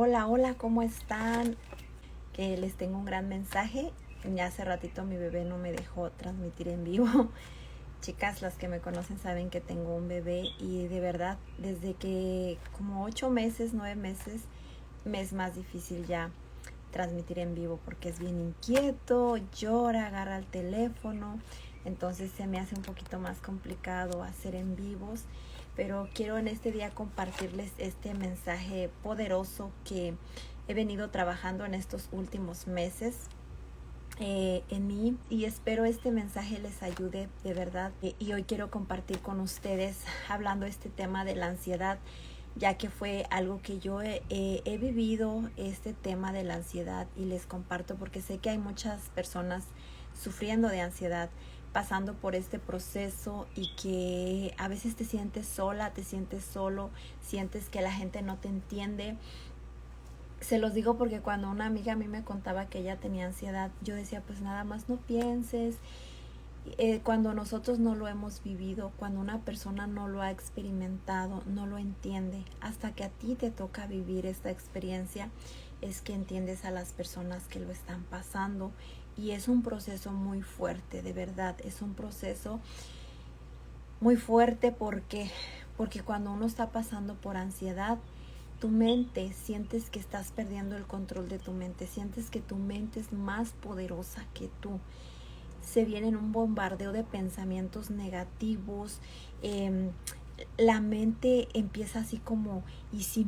Hola, hola, ¿cómo están? Que les tengo un gran mensaje. Ya hace ratito mi bebé no me dejó transmitir en vivo. Chicas, las que me conocen saben que tengo un bebé y de verdad, desde que como 8 meses, 9 meses, me es más difícil ya transmitir en vivo porque es bien inquieto, llora, agarra el teléfono, entonces se me hace un poquito más complicado hacer en vivos, pero quiero en este día compartirles este mensaje poderoso que he venido trabajando en estos últimos meses en mí, y espero este mensaje les ayude de verdad. Y hoy quiero compartir con ustedes hablando este tema de la ansiedad, ya que fue algo que yo he vivido, este tema de la ansiedad, y les comparto porque sé que hay muchas personas sufriendo de ansiedad, pasando por este proceso, y que a veces te sientes sola, te sientes solo, sientes que la gente no te entiende. Se los digo porque cuando una amiga a mí me contaba que ella tenía ansiedad, yo decía, pues nada más no pienses. Cuando nosotros no lo hemos vivido, cuando una persona no lo ha experimentado, no lo entiende. Hasta que a ti te toca vivir esta experiencia, es que entiendes a las personas que lo están pasando. Y es un proceso muy fuerte, de verdad, es un proceso muy fuerte porque cuando uno está pasando por ansiedad, tu mente, sientes que estás perdiendo el control de tu mente, sientes que tu mente es más poderosa que tú. Se viene un bombardeo de pensamientos negativos. La mente empieza así como, y si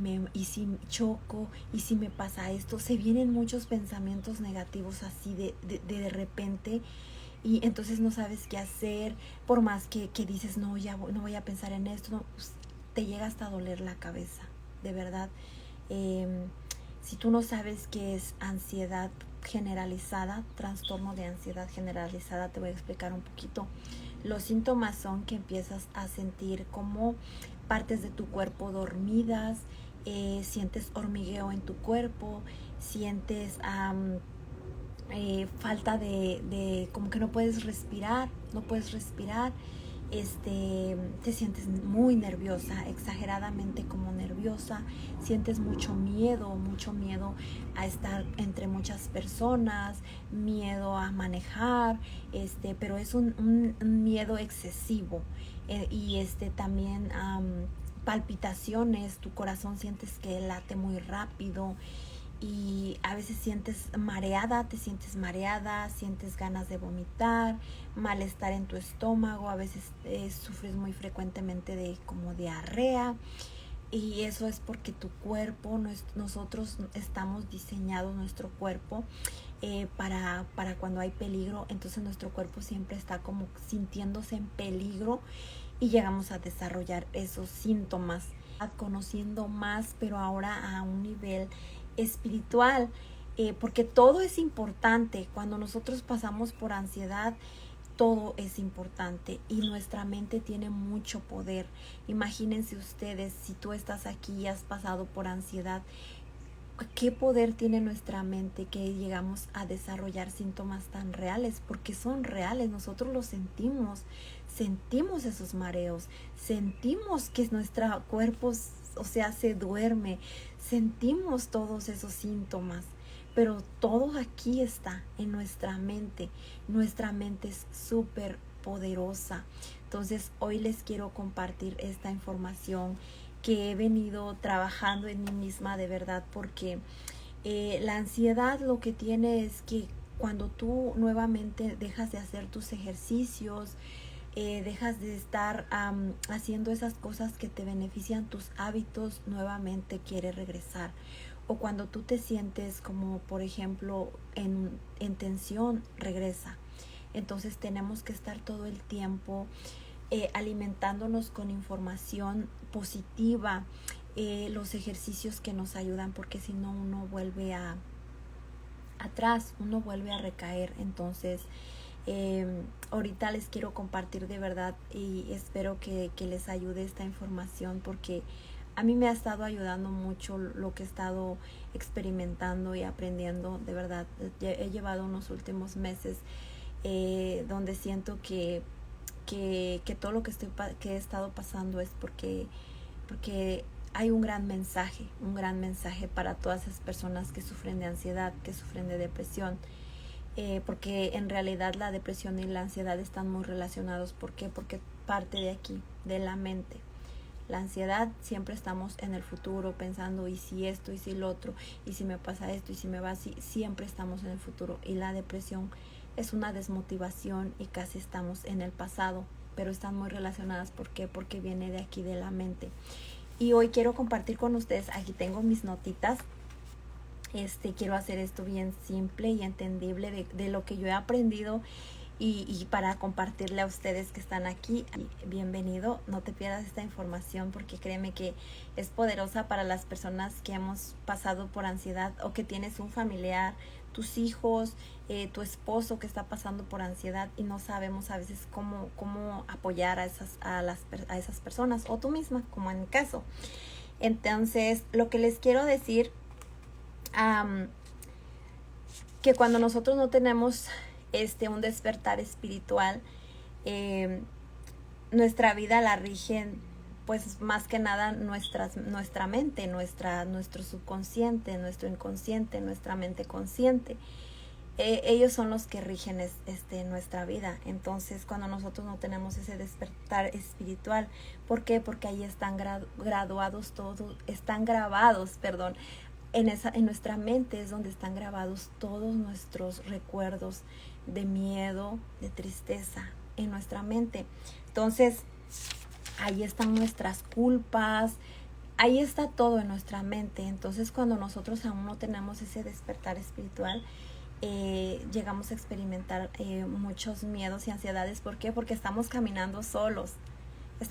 choco, y si me pasa esto. Se vienen muchos pensamientos negativos así de repente, y entonces no sabes qué hacer. Por más que dices, no, no voy a pensar en esto, no, pues, te llega hasta a doler la cabeza, de verdad. eh, si tú no sabes qué es ansiedad generalizada, trastorno de ansiedad generalizada, te voy a explicar un poquito. Los síntomas son que empiezas a sentir como partes de tu cuerpo dormidas, sientes hormigueo en tu cuerpo, sientes falta como que no puedes respirar, te sientes muy nerviosa, exageradamente como nerviosa, sientes mucho miedo a estar entre muchas personas, miedo a manejar, pero es un miedo excesivo, y también palpitaciones, tu corazón sientes que late muy rápido, y a veces te sientes mareada, sientes ganas de vomitar, malestar en tu estómago, a veces sufres muy frecuentemente de como diarrea. Y eso es porque tu cuerpo, nosotros estamos diseñados, nuestro cuerpo, para cuando hay peligro. Entonces nuestro cuerpo siempre está como sintiéndose en peligro, y llegamos a desarrollar esos síntomas, conociendo más, pero ahora a un nivel espiritual, porque todo es importante. Cuando nosotros pasamos por ansiedad, todo es importante, y nuestra mente tiene mucho poder. Imagínense ustedes, si tú estás aquí y has pasado por ansiedad, ¿qué poder tiene nuestra mente que llegamos a desarrollar síntomas tan reales? Porque son reales, nosotros los sentimos esos mareos, sentimos que nuestro cuerpo, o sea, se duerme, sentimos todos esos síntomas. Pero todo aquí está en nuestra mente. Nuestra mente es súper poderosa. Entonces hoy les quiero compartir esta información que he venido trabajando en mí misma, de verdad, porque la ansiedad lo que tiene es que cuando tú nuevamente dejas de hacer tus ejercicios, dejas de estar haciendo esas cosas que te benefician tus hábitos, nuevamente quiere regresar. O cuando tú te sientes como, por ejemplo, en tensión, regresa. Entonces tenemos que estar todo el tiempo alimentándonos con información positiva, los ejercicios que nos ayudan, porque si no uno vuelve atrás, uno vuelve a recaer. Entonces ahorita les quiero compartir de verdad, y espero que les ayude esta información, porque a mí me ha estado ayudando mucho lo que he estado experimentando y aprendiendo. De verdad, he llevado unos últimos meses donde siento que todo lo que he estado pasando es porque hay un gran mensaje para todas esas personas que sufren de ansiedad, que sufren de depresión, porque en realidad la depresión y la ansiedad están muy relacionados. ¿Por qué? Porque parte de aquí, de la mente. La ansiedad, siempre estamos en el futuro pensando, y si esto, y si lo otro, y si me pasa esto, y si me va así, siempre estamos en el futuro. Y la depresión es una desmotivación y casi estamos en el pasado, pero están muy relacionadas. ¿Por qué? Porque viene de aquí, de la mente. Y hoy quiero compartir con ustedes, aquí tengo mis notitas. Quiero hacer esto bien simple y entendible de lo que yo he aprendido y para compartirle a ustedes que están aquí. Bienvenido, no te pierdas esta información, porque créeme que es poderosa para las personas que hemos pasado por ansiedad, o que tienes un familiar, tus hijos, tu esposo que está pasando por ansiedad y no sabemos a veces cómo apoyar a esas personas, o tú misma, como en mi caso. Entonces, lo que les quiero decir, que cuando nosotros no tenemos un despertar espiritual, nuestra vida la rigen, pues más que nada nuestra mente, nuestro subconsciente, nuestro inconsciente, nuestra mente consciente. Ellos son los que rigen nuestra vida. Entonces, cuando nosotros no tenemos ese despertar espiritual, ¿por qué? Porque ahí están grabados, en nuestra mente es donde están grabados todos nuestros recuerdos de miedo, de tristeza, en nuestra mente. Entonces, ahí están nuestras culpas, ahí está todo en nuestra mente. Entonces, cuando nosotros aún no tenemos ese despertar espiritual, llegamos a experimentar muchos miedos y ansiedades. ¿Por qué? Porque estamos caminando solos, no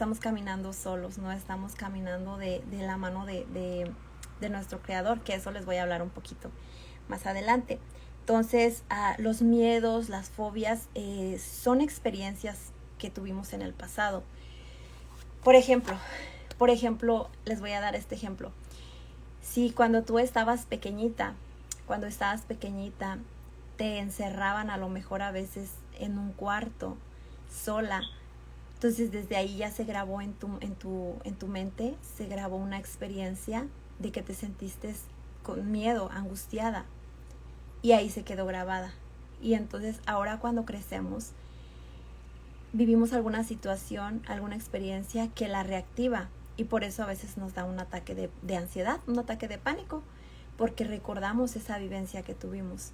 estamos caminando de la mano de nuestro creador, que eso les voy a hablar un poquito más adelante. Entonces, los miedos, las fobias, son experiencias que tuvimos en el pasado. Por ejemplo, les voy a dar este ejemplo. Si cuando tú estabas pequeñita, te encerraban a lo mejor a veces en un cuarto, sola, entonces desde ahí ya se grabó en tu mente, se grabó una experiencia de que te sentiste con miedo, angustiada, y ahí se quedó grabada. Y entonces ahora, cuando crecemos, vivimos alguna situación, alguna experiencia que la reactiva, y por eso a veces nos da un ataque de ansiedad, un ataque de pánico, porque recordamos esa vivencia que tuvimos.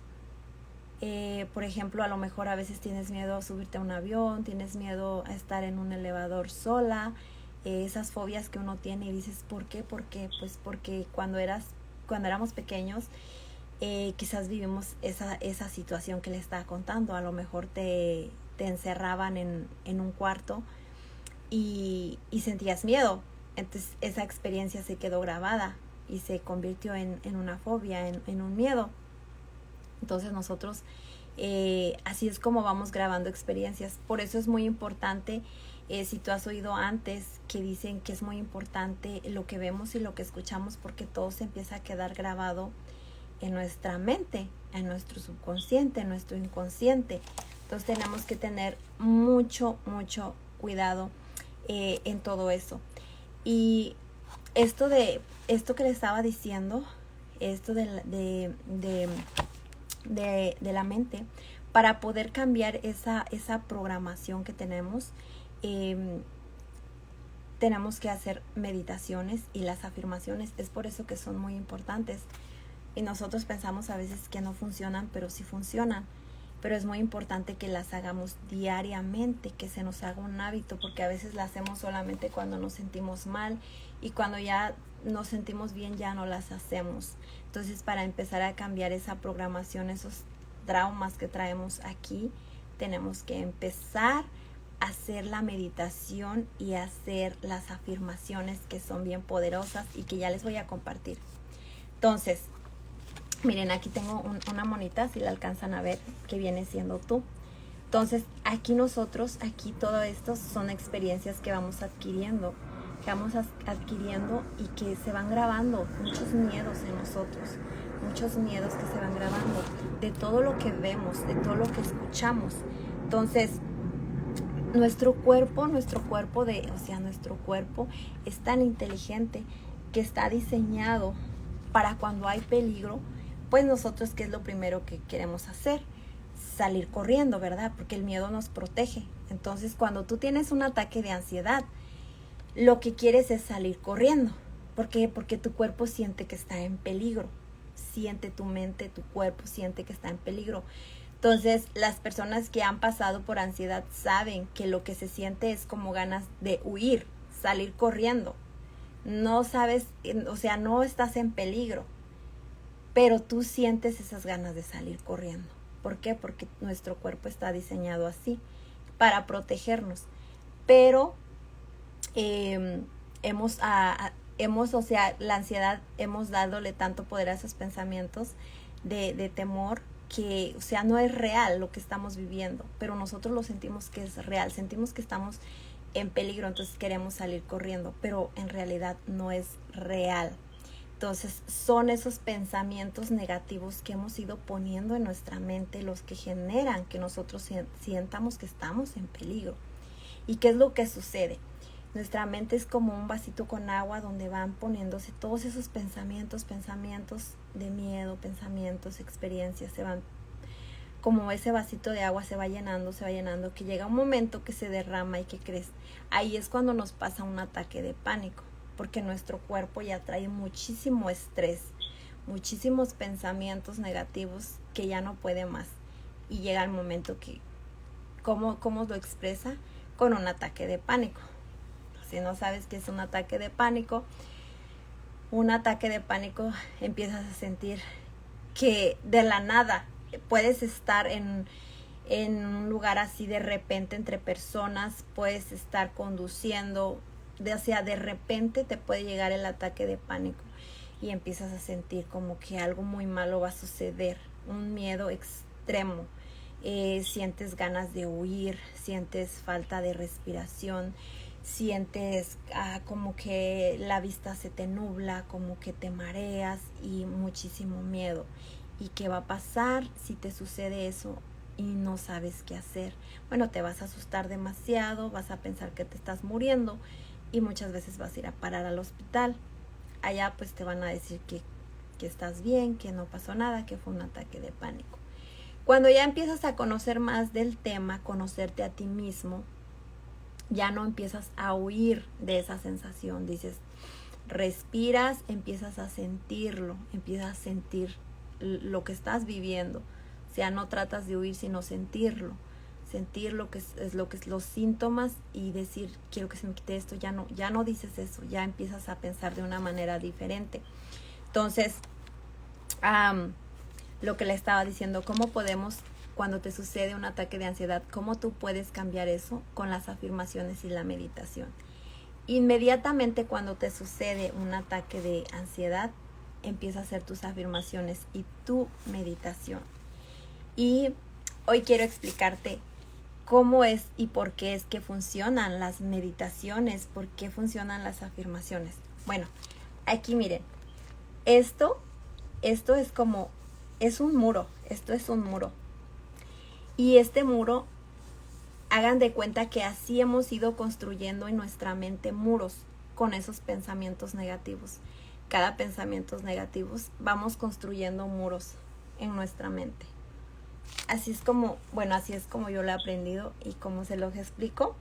Por ejemplo, a lo mejor a veces tienes miedo a subirte a un avión, tienes miedo a estar en un elevador sola, esas fobias que uno tiene, y dices, ¿por qué? Pues porque cuando éramos pequeños, quizás vivimos esa situación que le estaba contando. A lo mejor te encerraban en un cuarto y sentías miedo. Entonces esa experiencia se quedó grabada y se convirtió en una fobia, en un miedo. Entonces nosotros, así es como vamos grabando experiencias. Por eso es muy importante, si tú has oído antes que dicen que es muy importante lo que vemos y lo que escuchamos, porque todo se empieza a quedar grabado en nuestra mente, en nuestro subconsciente, en nuestro inconsciente. Entonces tenemos que tener mucho cuidado en todo eso. Y esto que le estaba diciendo, esto de la mente, para poder cambiar esa programación que tenemos, tenemos que hacer meditaciones, y las afirmaciones es por eso que son muy importantes. Y nosotros pensamos a veces que no funcionan, pero sí funcionan. Pero es muy importante que las hagamos diariamente, que se nos haga un hábito, porque a veces las hacemos solamente cuando nos sentimos mal, y cuando ya nos sentimos bien ya no las hacemos. Entonces, para empezar a cambiar esa programación, esos traumas que traemos aquí, tenemos que empezar a hacer la meditación y hacer las afirmaciones, que son bien poderosas y que ya les voy a compartir. Entonces, miren, aquí tengo una monita, si la alcanzan a ver, que viene siendo tú. Entonces, aquí todo esto son experiencias que vamos adquiriendo, y que se van grabando muchos miedos en nosotros, muchos miedos que se van grabando de todo lo que vemos, de todo lo que escuchamos. Entonces, nuestro cuerpo es tan inteligente porque está diseñado para cuando hay peligro, pues nosotros, ¿qué es lo primero que queremos hacer? Salir corriendo, ¿verdad? Porque el miedo nos protege. Entonces, cuando tú tienes un ataque de ansiedad, lo que quieres es salir corriendo. ¿Por qué? Porque tu cuerpo siente que está en peligro. Siente tu mente, tu cuerpo siente que está en peligro. Entonces, las personas que han pasado por ansiedad saben que lo que se siente es como ganas de huir, salir corriendo. No sabes, o sea, no estás en peligro, pero tú sientes esas ganas de salir corriendo. ¿Por qué? Porque nuestro cuerpo está diseñado así, para protegernos. Pero o sea, la ansiedad, hemos dadole tanto poder a esos pensamientos de temor, que, o sea, no es real lo que estamos viviendo, pero nosotros lo sentimos que es real, sentimos que estamos en peligro, entonces queremos salir corriendo, pero en realidad no es real. Entonces son esos pensamientos negativos que hemos ido poniendo en nuestra mente los que generan que nosotros sientamos que estamos en peligro. ¿Y qué es lo que sucede? Nuestra mente es como un vasito con agua donde van poniéndose todos esos pensamientos de miedo, pensamientos, experiencias, se van, como ese vasito de agua se va llenando, que llega un momento que se derrama. ¿Y qué crees? Ahí es cuando nos pasa un ataque de pánico, porque nuestro cuerpo ya trae muchísimo estrés, muchísimos pensamientos negativos que ya no puede más. Y llega el momento que, ¿cómo lo expresa? Con un ataque de pánico. Si no sabes qué es un ataque de pánico empiezas a sentir que de la nada puedes estar en un lugar así de repente entre personas, puedes estar conduciendo, de repente te puede llegar el ataque de pánico y empiezas a sentir como que algo muy malo va a suceder, un miedo extremo. Sientes ganas de huir, sientes falta de respiración, sientes como que la vista se te nubla, como que te mareas y muchísimo miedo. ¿Y qué va a pasar si te sucede eso y no sabes qué hacer? Bueno, te vas a asustar demasiado, vas a pensar que te estás muriendo y muchas veces vas a ir a parar al hospital. Allá pues te van a decir que estás bien, que no pasó nada, que fue un ataque de pánico. Cuando ya empiezas a conocer más del tema, conocerte a ti mismo, ya no empiezas a huir de esa sensación. Dices, respiras, empiezas a sentirlo, empiezas a sentir lo que estás viviendo. O sea, no tratas de huir, sino sentirlo. Sentir lo que es los síntomas y decir, quiero que se me quite esto. Ya no dices eso, ya empiezas a pensar de una manera diferente. Entonces, lo que le estaba diciendo, ¿cómo podemos, cuando te sucede un ataque de ansiedad, cómo tú puedes cambiar eso? Con las afirmaciones y la meditación. Inmediatamente cuando te sucede un ataque de ansiedad, empieza a hacer tus afirmaciones y tu meditación. Y hoy quiero explicarte cómo es y por qué es que funcionan las meditaciones, por qué funcionan las afirmaciones. Bueno, aquí miren, esto es como, es un muro, esto es un muro. Y este muro, hagan de cuenta que así hemos ido construyendo en nuestra mente muros con esos pensamientos negativos. Cada pensamiento negativo vamos construyendo muros en nuestra mente. Así es como yo lo he aprendido y como se los explico.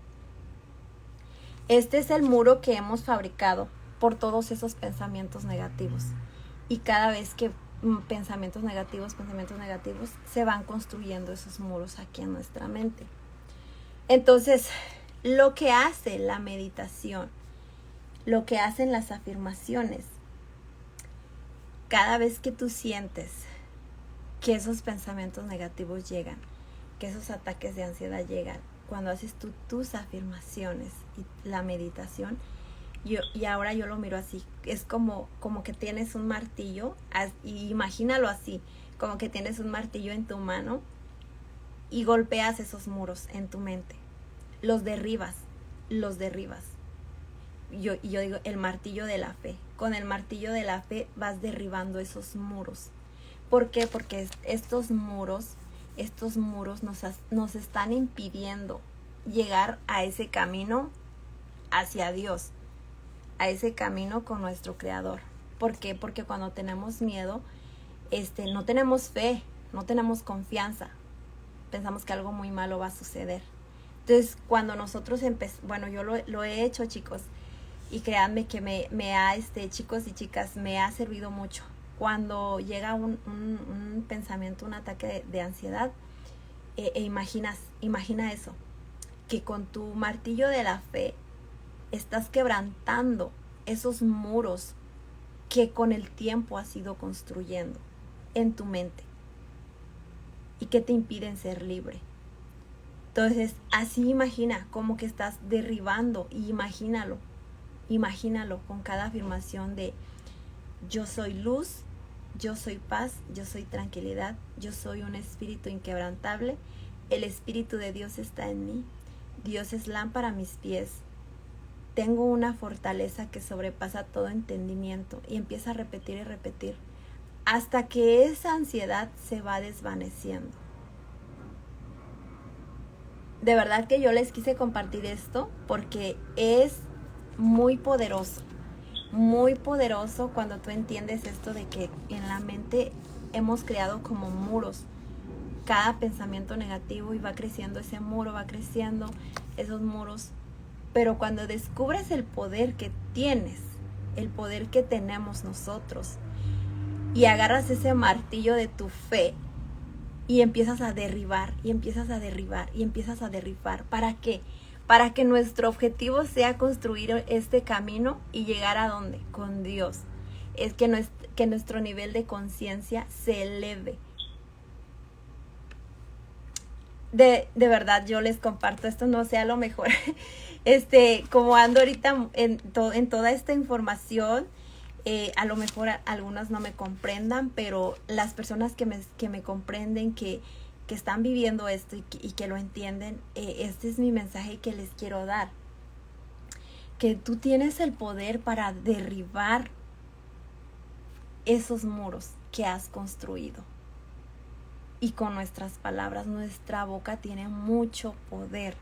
Este es el muro que hemos fabricado por todos esos pensamientos negativos. Y cada vez que pensamientos negativos, se van construyendo esos muros aquí en nuestra mente. Entonces, lo que hace la meditación, lo que hacen las afirmaciones, cada vez que tú sientes que esos pensamientos negativos llegan, que esos ataques de ansiedad llegan, cuando haces tú tus afirmaciones y la meditación, y ahora yo lo miro así, es como que tienes un martillo, y imagínalo así, como que tienes un martillo en tu mano y golpeas esos muros en tu mente, los derribas. Yo digo, el martillo de la fe. Con el martillo de la fe vas derribando esos muros. ¿Por qué? Porque estos muros nos están impidiendo llegar a ese camino hacia Dios. a ese camino con nuestro Creador. ¿Por qué? Porque cuando tenemos miedo, no tenemos fe, no tenemos confianza. Pensamos que algo muy malo va a suceder. Entonces, cuando nosotros bueno, yo lo he hecho, chicos, y créanme que chicos y chicas, me ha servido mucho. Cuando llega un pensamiento, un ataque de ansiedad, imagina eso, que con tu martillo de la fe estás quebrantando esos muros que con el tiempo has ido construyendo en tu mente y que te impiden ser libre. Entonces, así imagina como que estás derribando, y imagínalo con cada afirmación de: yo soy luz, yo soy paz, yo soy tranquilidad, yo soy un espíritu inquebrantable, el Espíritu de Dios está en mí, Dios es lámpara a mis pies, tengo una fortaleza que sobrepasa todo entendimiento. Y empieza a repetir y repetir hasta que esa ansiedad se va desvaneciendo. De verdad que yo les quise compartir esto porque es muy poderoso cuando tú entiendes esto de que en la mente hemos creado como muros cada pensamiento negativo, y va creciendo ese muro, va creciendo esos muros. Pero cuando descubres el poder que tienes, el poder que tenemos nosotros, y agarras ese martillo de tu fe y empiezas a derribar, y empiezas a derribar, y empiezas a derribar. ¿Para qué? Para que nuestro objetivo sea construir este camino y llegar a ¿dónde? Con Dios. Es que nuestro nivel de conciencia se eleve. De verdad, yo les comparto esto, no sé, a lo mejor como ando ahorita en toda esta información, a lo mejor algunas no me comprendan, pero las personas que me comprenden, que están viviendo esto y que lo entienden, este es mi mensaje que les quiero dar. Que tú tienes el poder para derribar esos muros que has construido. Y con nuestras palabras, nuestra boca tiene mucho poder.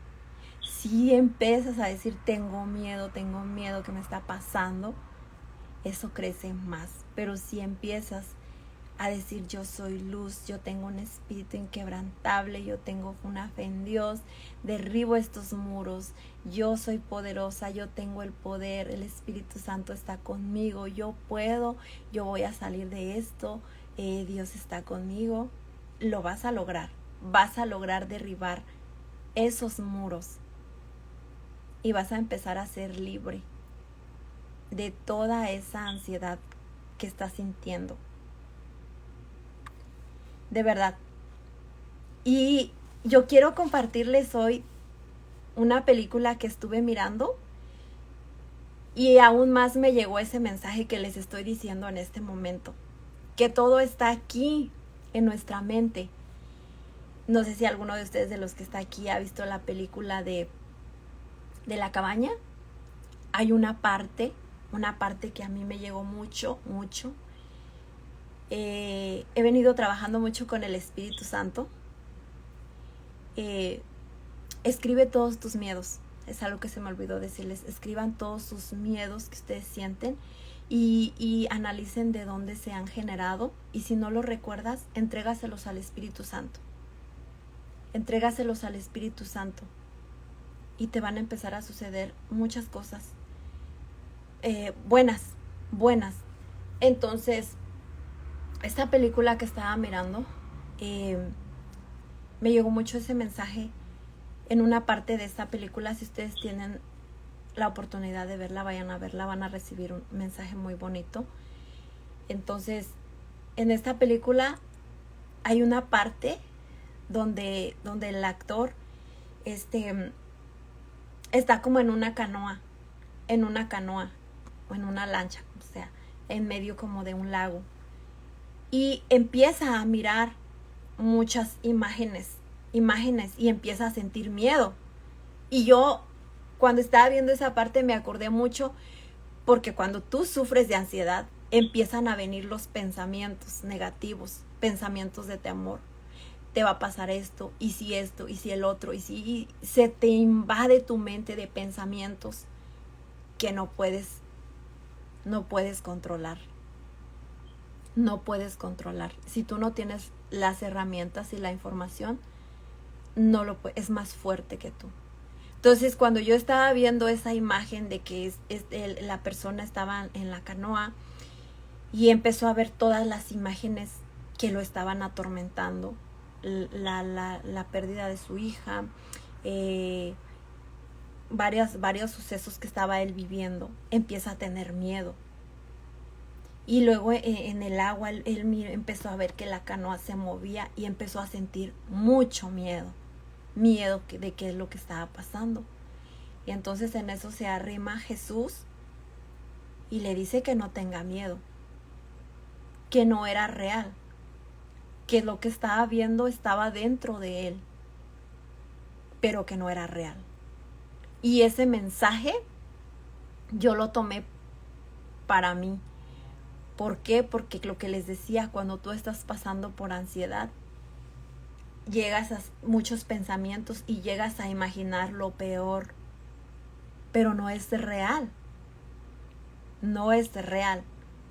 Si empiezas a decir tengo miedo, ¿qué me está pasando? Eso crece más. Pero si empiezas a decir yo soy luz, yo tengo un espíritu inquebrantable, yo tengo una fe en Dios, derribo estos muros, yo soy poderosa, yo tengo el poder, el Espíritu Santo está conmigo, yo puedo, yo voy a salir de esto, Dios está conmigo. Lo vas a lograr derribar esos muros y vas a empezar a ser libre de toda esa ansiedad que estás sintiendo. De verdad. Y yo quiero compartirles hoy una película que estuve mirando, y aún más me llegó ese mensaje que les estoy diciendo en este momento, que todo está aquí en nuestra mente. No sé si alguno de ustedes, de los que está aquí, ha visto la película de La Cabaña. Hay una parte que a mí me llegó mucho. He venido trabajando mucho con el Espíritu Santo. Escribe todos tus miedos. Es algo que se me olvidó decirles. Escriban todos sus miedos que ustedes sienten. Y analicen de dónde se han generado, y si no los recuerdas, entrégaselos al Espíritu Santo. Entrégaselos al Espíritu Santo y te van a empezar a suceder muchas cosas buenas. Entonces, esta película que estaba mirando, me llegó mucho ese mensaje en una parte de esta película. Si ustedes tienen la oportunidad de verla, vayan a verla, van a recibir un mensaje muy bonito. Entonces, en esta película hay una parte donde el actor está como en una canoa o en una lancha, o sea, en medio como de un lago, y empieza a mirar muchas imágenes y empieza a sentir miedo. Y yo, cuando estaba viendo esa parte, me acordé mucho, porque cuando tú sufres de ansiedad, empiezan a venir los pensamientos negativos, pensamientos de temor. Te va a pasar esto, y si el otro, y si se te invade tu mente de pensamientos que no puedes no puedes controlar. No puedes controlar. Si tú no tienes las herramientas y la información, es más fuerte que tú. Entonces, cuando yo estaba viendo esa imagen de que la persona estaba en la canoa y empezó a ver todas las imágenes que lo estaban atormentando, la pérdida de su hija, varios sucesos que estaba él viviendo, empieza a tener miedo. Y luego en el agua él empezó a ver que la canoa se movía y empezó a sentir mucho miedo de qué es lo que estaba pasando. Y entonces en eso se arrima a Jesús y le dice que no tenga miedo, que no era real, que lo que estaba viendo estaba dentro de él, pero que no era real. Y ese mensaje yo lo tomé para mí. ¿Por qué? Porque lo que les decía, cuando tú estás pasando por ansiedad, llegas a muchos pensamientos y llegas a imaginar lo peor, pero no es real. No es real.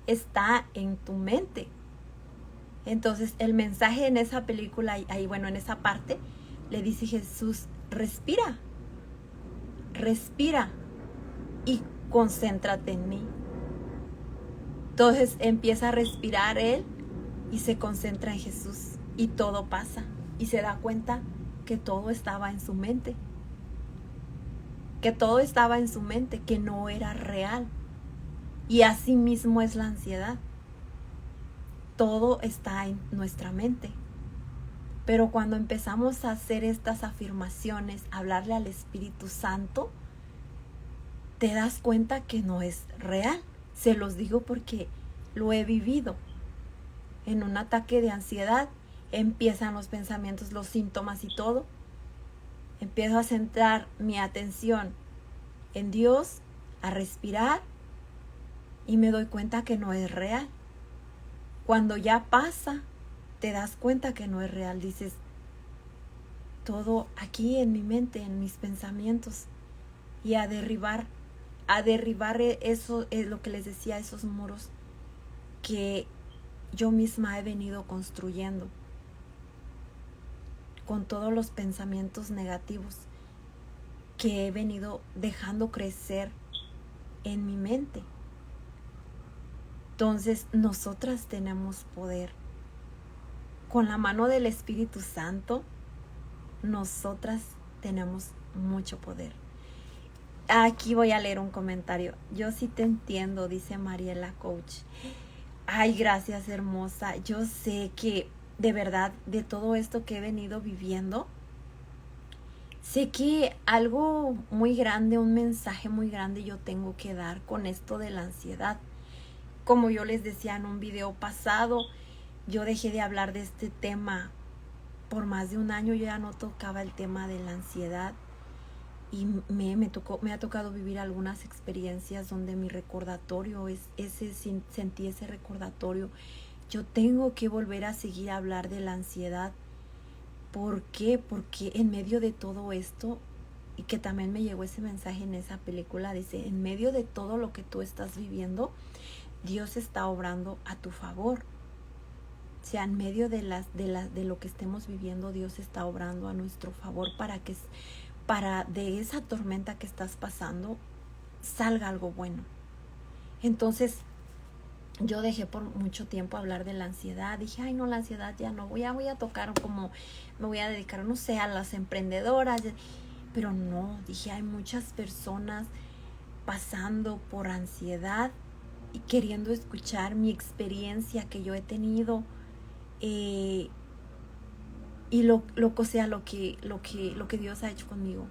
Está en tu mente. Entonces el mensaje en esa película, en esa parte, le dice Jesús, respira y concéntrate en mí. Entonces empieza a respirar él y se concentra en Jesús y todo pasa y se da cuenta que todo estaba en su mente, que no era real. Y así mismo es la ansiedad. Todo está en nuestra mente. Pero cuando empezamos a hacer estas afirmaciones, hablarle al Espíritu Santo, te das cuenta que no es real. Se los digo porque lo he vivido. En un ataque de ansiedad empiezan los pensamientos, los síntomas y todo. Empiezo a centrar mi atención en Dios, a respirar y me doy cuenta que no es real. Cuando ya pasa, te das cuenta que no es real. Dices, todo aquí en mi mente, en mis pensamientos, y a derribar eso es lo que les decía, esos muros que yo misma he venido construyendo con todos los pensamientos negativos que he venido dejando crecer en mi mente. Entonces, nosotras tenemos poder. Con la mano del Espíritu Santo, nosotras tenemos mucho poder. Aquí voy a leer un comentario. Yo sí te entiendo, dice Mariela Coach. Ay, gracias, hermosa. Yo sé que de verdad, de todo esto que he venido viviendo, sé que algo muy grande, un mensaje muy grande yo tengo que dar con esto de la ansiedad. Como yo les decía en un video pasado, yo dejé de hablar de este tema por más de un año. Yo ya no tocaba el tema de la ansiedad. Y me ha tocado vivir algunas experiencias donde mi recordatorio sentí ese recordatorio. Yo tengo que volver a seguir a hablar de la ansiedad. ¿Por qué? Porque en medio de todo esto, y que también me llegó ese mensaje en esa película, dice, en medio de todo lo que tú estás viviendo, Dios está obrando a tu favor. O sea, en medio de lo que estemos viviendo, Dios está obrando a nuestro favor para de esa tormenta que estás pasando salga algo bueno. Entonces yo dejé por mucho tiempo hablar de la ansiedad. Dije, ay no, la ansiedad ya no, voy a tocar, como me voy a dedicar, no sé, a las emprendedoras. Pero no, dije, hay muchas personas pasando por ansiedad y queriendo escuchar mi experiencia que yo he tenido, y lo que Dios ha hecho conmigo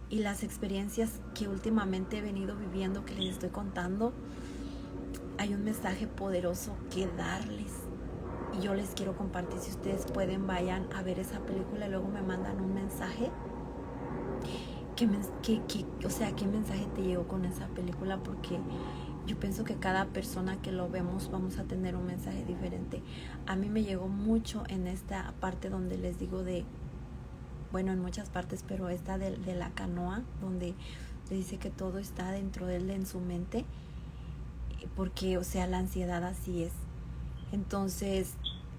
y las experiencias que últimamente he venido viviendo, que les estoy contando. Hay un mensaje poderoso que darles y yo les quiero compartir. Si ustedes pueden, vayan a ver esa película y luego me mandan un mensaje. ¿Qué mensaje te llegó con esa película? Porque yo pienso que cada persona que lo vemos vamos a tener un mensaje diferente. A mí me llegó mucho en esta parte donde les digo en muchas partes, pero esta de la canoa, donde le dice que todo está dentro de él, en su mente. porque, o sea, la ansiedad así es. Entonces,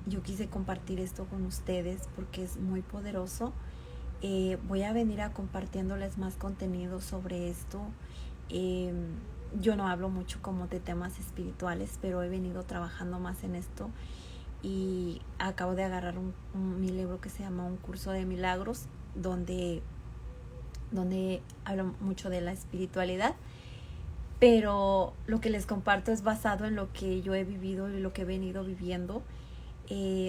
yo quise compartir esto con ustedes porque es muy poderoso. Voy a venir a compartiéndoles más contenido sobre esto. Eh, yo no hablo mucho como de temas espirituales, pero he venido trabajando más en esto y acabo de agarrar mi libro que se llama Un Curso de Milagros, donde hablo mucho de la espiritualidad, pero lo que les comparto es basado en lo que yo he vivido y lo que he venido viviendo,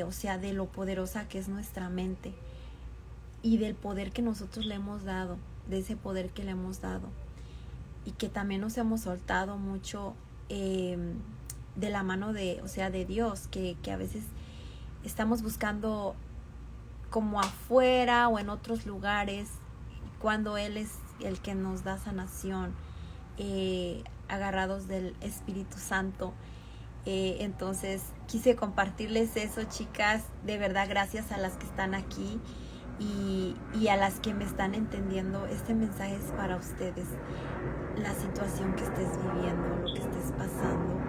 o sea, de lo poderosa que es nuestra mente y del poder que nosotros le hemos dado, de ese poder que le hemos dado, y que también nos hemos soltado mucho de la mano de, o sea, de Dios, que a veces estamos buscando como afuera o en otros lugares, cuando Él es el que nos da sanación, agarrados del Espíritu Santo. Entonces quise compartirles eso, chicas. De verdad, gracias a las que están aquí y a las que me están entendiendo. Este mensaje es para ustedes. La situación que estés viviendo, lo que estés pasando,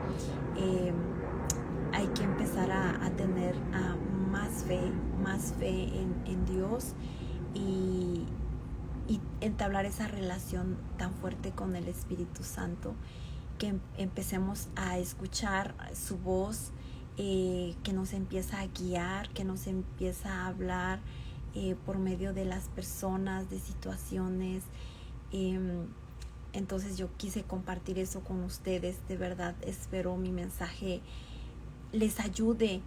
hay que empezar a tener más fe en Dios y entablar esa relación tan fuerte con el Espíritu Santo, que empecemos a escuchar su voz, que nos empieza a guiar, que nos empieza a hablar por medio de las personas, de situaciones. Entonces yo quise compartir eso con ustedes. De verdad, espero mi mensaje les ayude,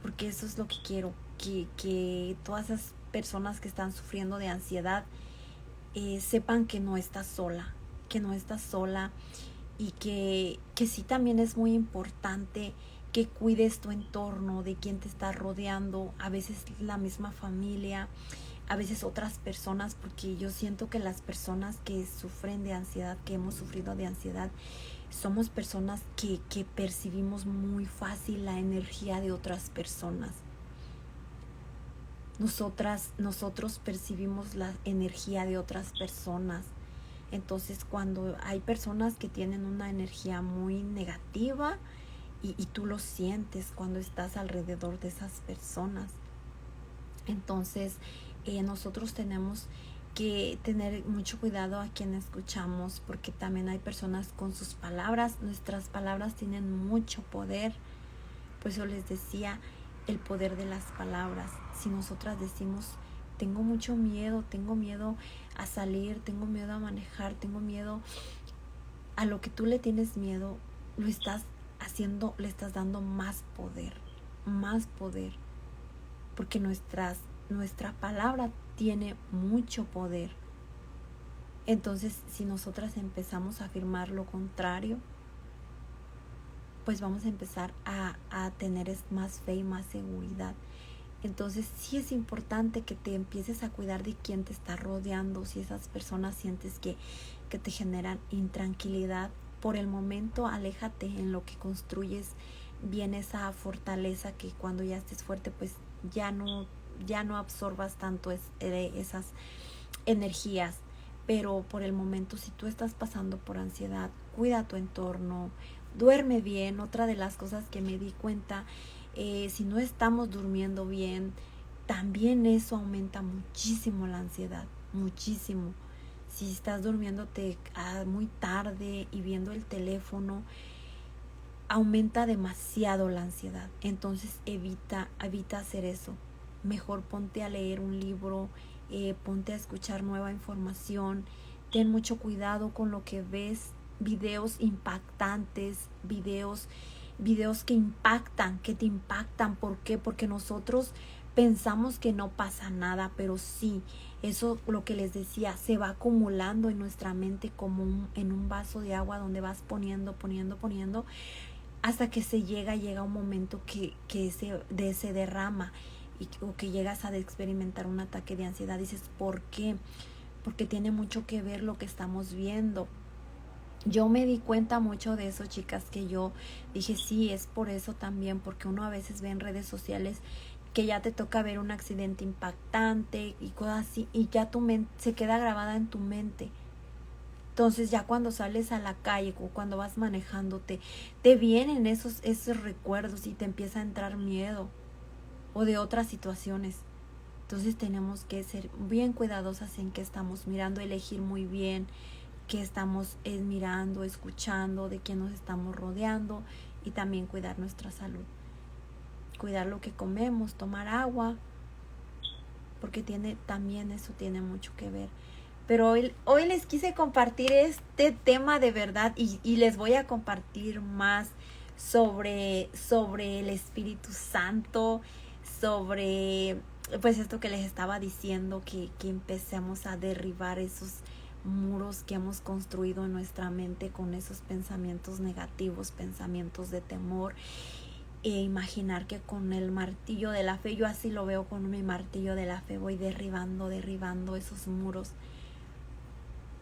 porque eso es lo que quiero, que todas esas personas que están sufriendo de ansiedad sepan que no estás sola, y que sí también es muy importante que cuides tu entorno, de quién te está rodeando, a veces la misma familia, a veces otras personas, porque yo siento que las personas que sufren de ansiedad, que hemos sufrido de ansiedad, somos personas que percibimos muy fácil la energía de otras personas. Nosotros percibimos la energía de otras personas. Entonces, cuando hay personas que tienen una energía muy negativa y tú lo sientes cuando estás alrededor de esas personas. Entonces, nosotros tenemos que tener mucho cuidado a quien escuchamos, porque también hay personas con sus palabras. Nuestras palabras tienen mucho poder. Por eso les decía, el poder de las palabras. Si nosotras decimos, tengo mucho miedo, tengo miedo a salir, tengo miedo a manejar, tengo miedo a lo que tú le tienes miedo, lo estás haciendo, le estás dando más poder, porque nuestra palabra tiene mucho poder. Entonces, si nosotras empezamos a afirmar lo contrario, pues vamos a empezar a tener más fe y más seguridad. Entonces sí es importante que te empieces a cuidar de quién te está rodeando. Si esas personas sientes que te generan intranquilidad, por el momento aléjate. En lo que construyes bien esa fortaleza, que cuando ya estés fuerte pues ya no absorbas tanto esas energías. Pero por el momento, si tú estás pasando por ansiedad, cuida tu entorno, duerme bien. Otra de las cosas que me di cuenta, si no estamos durmiendo bien, también eso aumenta muchísimo la ansiedad, muchísimo. Si estás durmiéndote muy tarde y viendo el teléfono, aumenta demasiado la ansiedad. Entonces evita hacer eso. Mejor ponte a leer un libro, ponte a escuchar nueva información. Ten mucho cuidado con lo que ves, videos impactantes, videos que impactan, que te impactan. ¿Por qué? Porque nosotros pensamos que no pasa nada, pero sí, eso, lo que les decía, se va acumulando en nuestra mente como en un vaso de agua, donde vas poniendo, hasta que llega un momento que se derrama, o que llegas a experimentar un ataque de ansiedad. Dices, ¿por qué? Porque tiene mucho que ver lo que estamos viendo. Yo me di cuenta mucho de eso, chicas, que yo dije, sí, es por eso también, porque uno a veces ve en redes sociales que ya te toca ver un accidente impactante y cosas así, y ya tu mente se queda grabada en tu mente. Entonces ya cuando sales a la calle o cuando vas manejando, te vienen esos recuerdos y te empieza a entrar miedo o de otras situaciones. Entonces tenemos que ser bien cuidadosas en qué estamos mirando, elegir muy bien qué estamos mirando, escuchando, de quién nos estamos rodeando, y también cuidar nuestra salud. Cuidar lo que comemos, tomar agua, porque también eso tiene mucho que ver. Pero hoy les quise compartir este tema de verdad y les voy a compartir más sobre el Espíritu Santo, sobre pues esto que les estaba diciendo, que empecemos a derribar esos muros que hemos construido en nuestra mente con esos pensamientos negativos, pensamientos de temor, e imaginar que con el martillo de la fe, yo así lo veo, con mi martillo de la fe voy derribando esos muros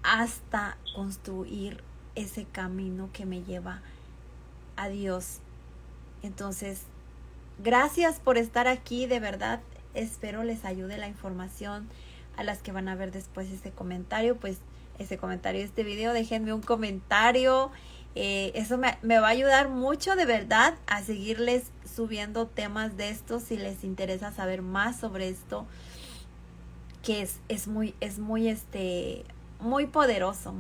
hasta construir ese camino que me lleva a Dios. Entonces, gracias por estar aquí, de verdad. Espero les ayude la información. A las que van a ver después este comentario, pues este video, déjenme un comentario. Eso me va a ayudar mucho, de verdad, a seguirles subiendo temas de estos si les interesa saber más sobre esto, que es muy poderoso,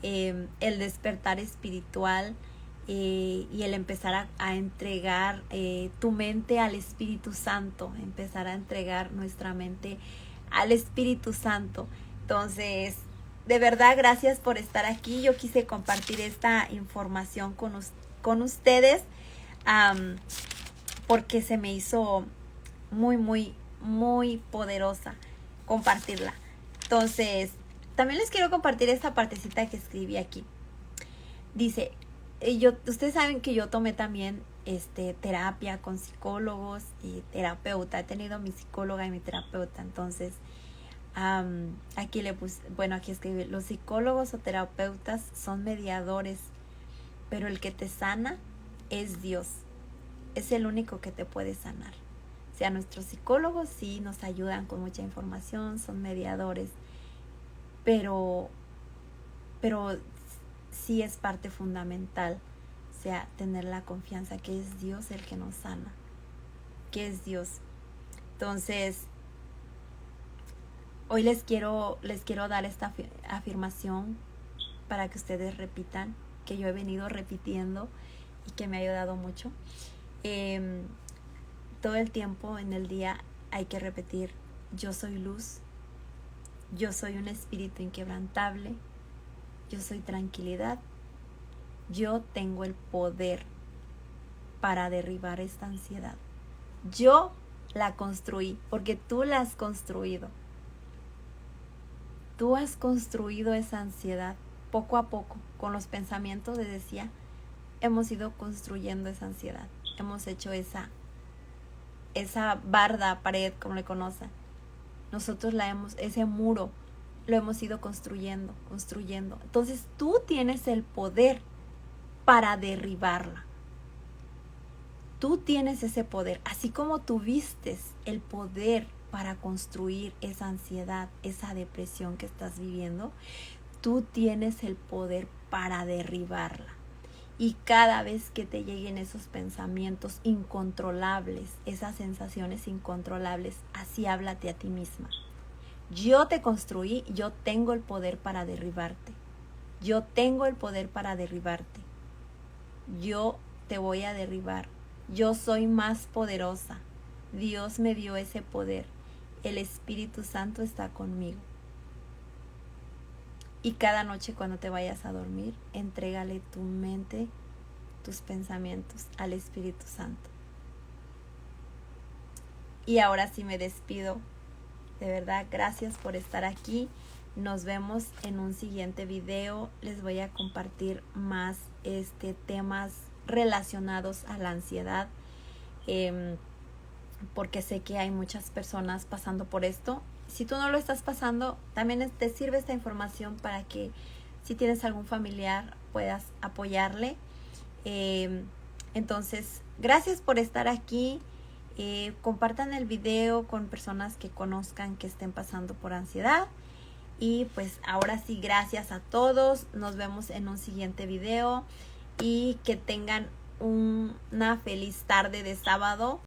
el despertar espiritual, y el empezar a entregar tu mente al Espíritu Santo, empezar a entregar nuestra mente al Espíritu Santo. Entonces, de verdad, gracias por estar aquí. Yo quise compartir esta información con ustedes, porque se me hizo muy poderosa compartirla. Entonces, también les quiero compartir esta partecita que escribí aquí. Dice, ustedes saben que yo tomé también terapia con psicólogos y terapeuta. He tenido mi psicóloga y mi terapeuta. Entonces, aquí le puse, aquí escribí: los psicólogos o terapeutas son mediadores, pero el que te sana es Dios. Es el único que te puede sanar. O sea, nuestros psicólogos sí nos ayudan con mucha información, son mediadores, pero sí es parte fundamental, o sea, tener la confianza que es Dios el que nos sana, que es Dios. Entonces, hoy les quiero dar esta afirmación para que ustedes repitan, que yo he venido repitiendo y que me ha ayudado mucho. Todo el tiempo en el día hay que repetir: yo soy luz, yo soy un espíritu inquebrantable, yo soy tranquilidad, yo tengo el poder para derribar esta ansiedad. Yo la construí, porque tú la has construido. Tú has construido esa ansiedad poco a poco, con los pensamientos, les decía, hemos ido construyendo esa ansiedad. Hemos hecho esa barda, pared, como le conocen. Nosotros ese muro lo hemos ido construyendo. Entonces tú tienes el poder para derribarla. Tú tienes ese poder, así como tuviste el poder para construir esa ansiedad, esa depresión que estás viviendo. Tú tienes el poder para derribarla. Y cada vez que te lleguen esos pensamientos incontrolables, esas sensaciones incontrolables, así háblate a ti misma: yo te construí, yo tengo el poder para derribarte. Yo tengo el poder para derribarte. Yo te voy a derribar. Yo soy más poderosa. Dios me dio ese poder. El Espíritu Santo está conmigo. Y cada noche cuando te vayas a dormir, entrégale tu mente, tus pensamientos al Espíritu Santo. Y ahora sí me despido. De verdad, gracias por estar aquí. Nos vemos en un siguiente video. Les voy a compartir más temas relacionados a la ansiedad, porque sé que hay muchas personas pasando por esto. Si tú no lo estás pasando, también te sirve esta información para que, si tienes algún familiar, puedas apoyarle. Entonces, gracias por estar aquí. Compartan el video con personas que conozcan que estén pasando por ansiedad. Y pues ahora sí, gracias a todos. Nos vemos en un siguiente video. Y que tengan una feliz tarde de sábado.